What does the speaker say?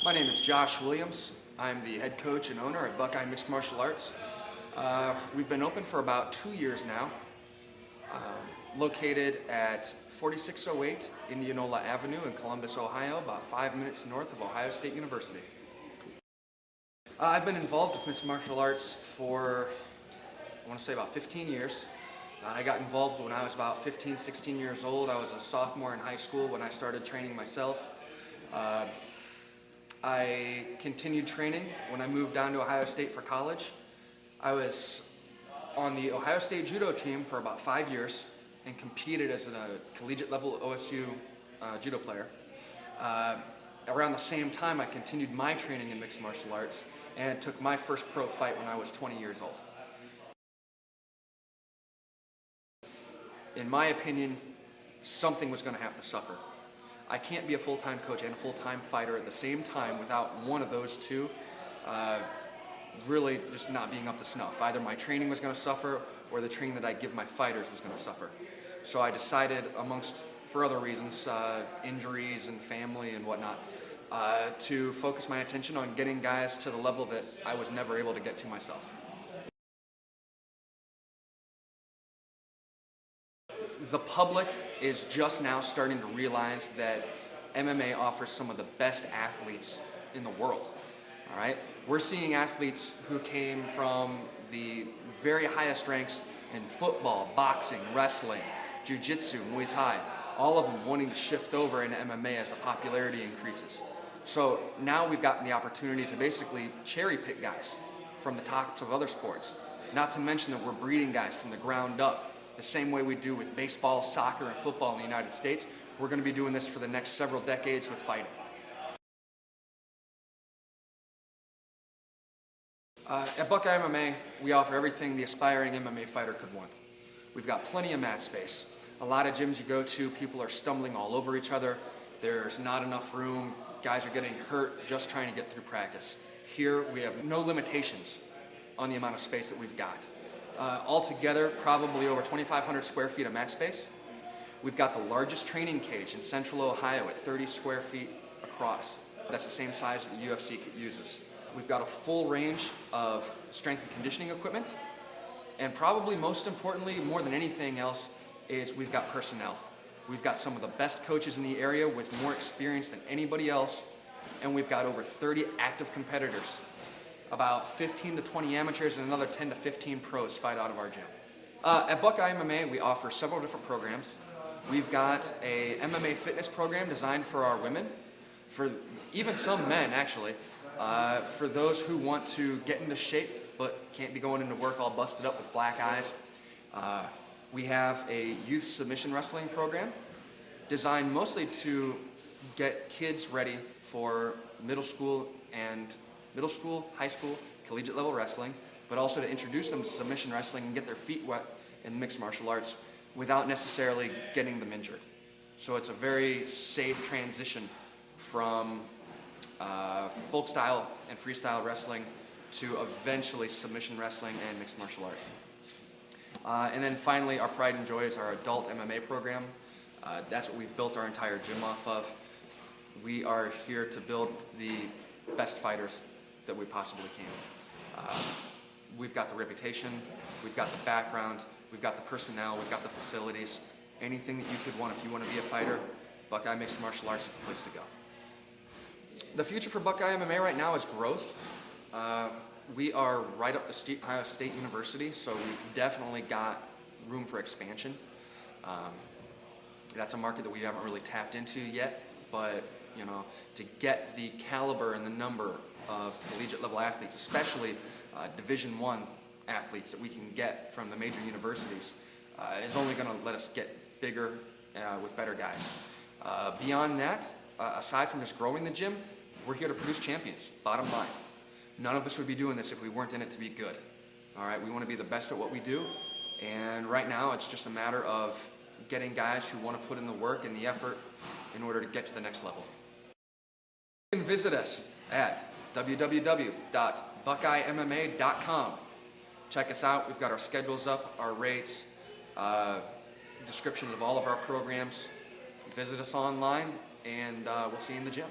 My name is Josh Williams. I'm the head coach and owner at Buckeye Mixed Martial Arts. We've been open for about 2 years now, located at 4608 Indianola Avenue in Columbus, Ohio, about 5 minutes north of Ohio State University. I've been involved with mixed martial arts for, I want to say, about 15 years. I got involved when I was about 15, 16 years old. I was a sophomore in high school when I started training myself. I continued training when I moved down to Ohio State for college. I was on the Ohio State judo team for about 5 years and competed as a collegiate level OSU judo player. Around the same time, I continued my training in mixed martial arts and took my first pro fight when I was 20 years old. In my opinion, something was going to have to suffer. I can't be a full-time coach and a full-time fighter at the same time without one of those two really just not being up to snuff. Either my training was going to suffer or the training that I give my fighters was going to suffer. So I decided, for other reasons, injuries and family and whatnot, to focus my attention on getting guys to the level that I was never able to get to myself. The public is just now starting to realize that MMA offers some of the best athletes in the world. All right? We're seeing athletes who came from the very highest ranks in football, boxing, wrestling, jiu-jitsu, Muay Thai, all of them wanting to shift over into MMA as the popularity increases. So now we've gotten the opportunity to basically cherry pick guys from the tops of other sports. Not to mention that we're breeding guys from the ground up. The same way we do with baseball, soccer, and football in the United States, we're going to be doing this for the next several decades with fighting. At Buckeye MMA, we offer everything the aspiring MMA fighter could want. We've got plenty of mat space. A lot of gyms you go to, people are stumbling all over each other. There's not enough room. Guys are getting hurt just trying to get through practice. Here, we have no limitations on the amount of space that we've got. Altogether, probably over 2,500 square feet of mat space. We've got the largest training cage in central Ohio at 30 square feet across. That's the same size that the UFC uses. We've got a full range of strength and conditioning equipment. And probably most importantly, more than anything else, is we've got personnel. We've got some of the best coaches in the area with more experience than anybody else. And we've got over 30 active competitors. About 15 to 20 amateurs and another 10 to 15 pros fight out of our gym. At Buckeye MMA, we offer several different programs. We've got a MMA fitness program designed for our women, for even some men actually, for those who want to get into shape but can't be going into work all busted up with black eyes. We have a youth submission wrestling program designed mostly to get kids ready for middle school, high school, collegiate level wrestling, but also to introduce them to submission wrestling and get their feet wet in mixed martial arts without necessarily getting them injured. So it's a very safe transition from folk style and freestyle wrestling to eventually submission wrestling and mixed martial arts. And then finally, our pride and joy is our adult MMA program. That's what we've built our entire gym off of. We are here to build the best fighters that we possibly can. We've got the reputation, we've got the background, we've got the personnel, we've got the facilities. Anything that you could want if you want to be a fighter, Buckeye Mixed Martial Arts is the place to go. The future for Buckeye MMA right now is growth. We are right up the street from Ohio State University, so we've definitely got room for expansion. That's a market that we haven't really tapped into yet, but to get the caliber and the number of collegiate level athletes, especially Division I athletes that we can get from the major universities, is only going to let us get bigger with better guys. Beyond that, aside from just growing the gym, we're here to produce champions, bottom line. None of us would be doing this if we weren't in it to be good. All right, we want to be the best at what we do, and right now it's just a matter of getting guys who want to put in the work and the effort in order to get to the next level. You can visit us at www.buckeyemma.com. Check us out. We've got our schedules up, our rates, description of all of our programs. Visit us online, and we'll see you in the gym.